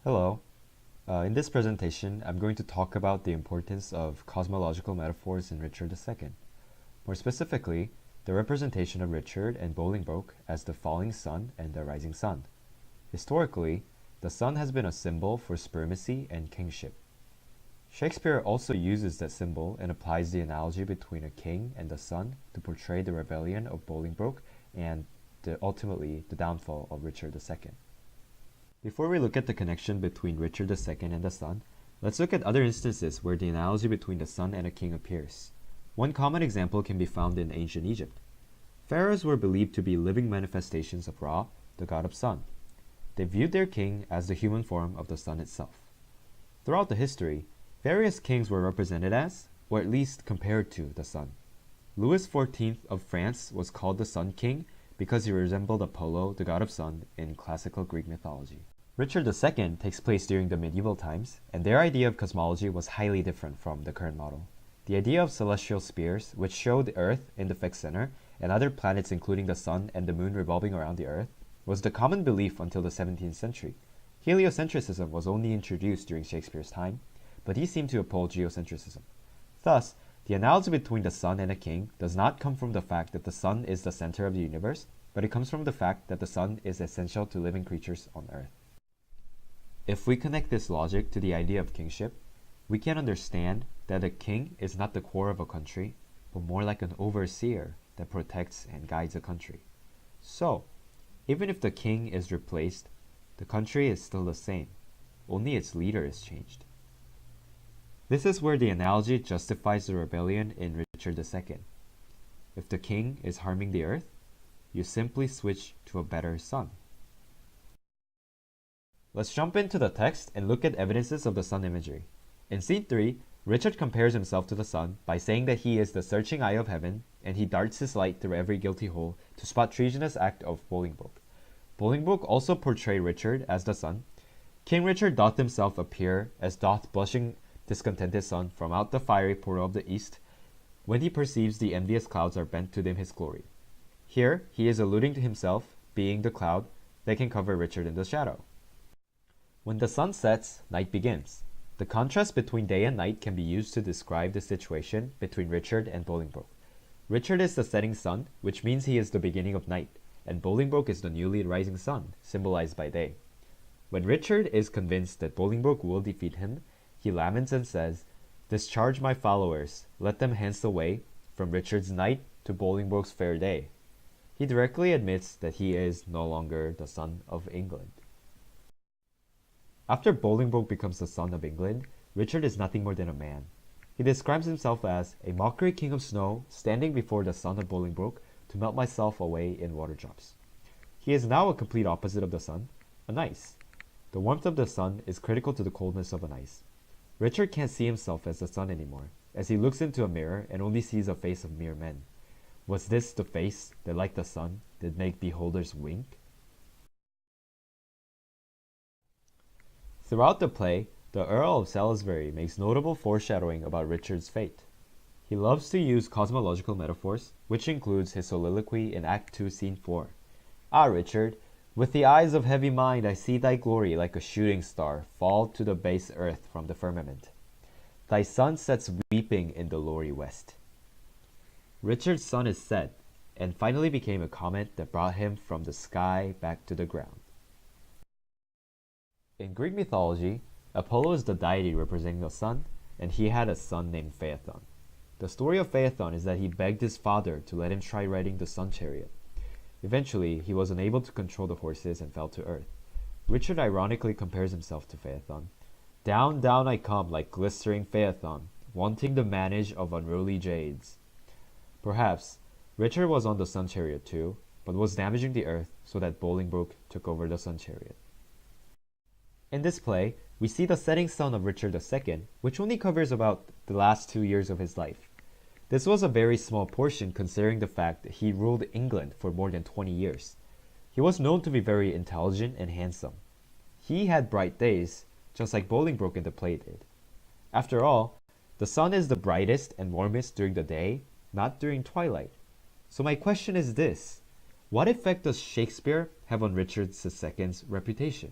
Hello. In this presentation, I'm going to talk about the importance of cosmological metaphors in Richard II. More specifically, the representation of Richard and Bolingbroke as the falling sun and the rising sun. Historically, the sun has been a symbol for supremacy and kingship. Shakespeare also uses that symbol and applies the analogy between a king and the sun to portray the rebellion of Bolingbroke and ultimately the downfall of Richard II. Before we look at the connection between Richard II and the sun, let's look at other instances where the analogy between the sun and a king appears. One common example can be found in ancient Egypt. Pharaohs were believed to be living manifestations of Ra, the god of sun. They viewed their king as the human form of the sun itself. Throughout the history, various kings were represented as, or at least compared to, the sun. Louis XIV of France was called the Sun King because he resembled Apollo, the god of sun, in classical Greek mythology. Richard II takes place during the medieval times, and their idea of cosmology was highly different from the current model. The idea of celestial spheres, which showed the Earth in the fixed center, and other planets including the sun and the moon revolving around the Earth, was the common belief until the 17th century. Heliocentrism was only introduced during Shakespeare's time, but he seemed to uphold geocentrism. Thus, the analogy between the sun and a king does not come from the fact that the sun is the center of the universe, but it comes from the fact that the sun is essential to living creatures on Earth. If we connect this logic to the idea of kingship, we can understand that a king is not the core of a country, but more like an overseer that protects and guides a country. So, even if the king is replaced, the country is still the same, only its leader is changed. This is where the analogy justifies the rebellion in Richard II. If the king is harming the earth, you simply switch to a better sun. Let's jump into the text and look at evidences of the sun imagery. In scene 3, Richard compares himself to the sun by saying that he is the searching eye of heaven, and he darts his light through every guilty hole to spot treasonous act of Bolingbroke. Bolingbroke also portrayed Richard as the sun. King Richard doth himself appear as doth blushing discontented sun from out the fiery portal of the east, when he perceives the envious clouds are bent to dim his glory. Here, he is alluding to himself being the cloud that can cover Richard in the shadow. When the sun sets, night begins. The contrast between day and night can be used to describe the situation between Richard and Bolingbroke. Richard is the setting sun, which means he is the beginning of night, and Bolingbroke is the newly rising sun, symbolized by day. When Richard is convinced that Bolingbroke will defeat him, he laments and says, "Discharge my followers, let them hence away from Richard's night to Bolingbroke's fair day." He directly admits that he is no longer the son of England. After Bolingbroke becomes the son of England, Richard is nothing more than a man. He describes himself as a mockery king of snow standing before the son of Bolingbroke to melt myself away in water drops. He is now a complete opposite of the sun, an ice. The warmth of the sun is critical to the coldness of an ice. Richard can't see himself as the sun anymore, as he looks into a mirror and only sees a face of mere men. Was this the face that, like the sun, did make beholders wink? Throughout the play, the Earl of Salisbury makes notable foreshadowing about Richard's fate. He loves to use cosmological metaphors, which includes his soliloquy in Act 2, Scene 4. "Ah, Richard, with the eyes of heavy mind I see thy glory like a shooting star fall to the base earth from the firmament. Thy sun sets weeping in the lowery west." Richard's sun is set, and finally became a comet that brought him from the sky back to the ground. In Greek mythology, Apollo is the deity representing the sun, and he had a son named Phaethon. The story of Phaethon is that he begged his father to let him try riding the sun chariot. Eventually, he was unable to control the horses and fell to earth. Richard ironically compares himself to Phaethon. "Down, down I come like glistering Phaethon, wanting the manage of unruly jades." Perhaps Richard was on the sun chariot too, but was damaging the earth so that Bolingbroke took over the sun chariot. In this play, we see the setting sun of Richard II, which only covers about the last 2 years of his life. This was a very small portion considering the fact that he ruled England for more than 20 years. He was known to be very intelligent and handsome. He had bright days, just like Bolingbroke in the play did. After all, the sun is the brightest and warmest during the day, not during twilight. So my question is this: what effect does Shakespeare have on Richard II's reputation?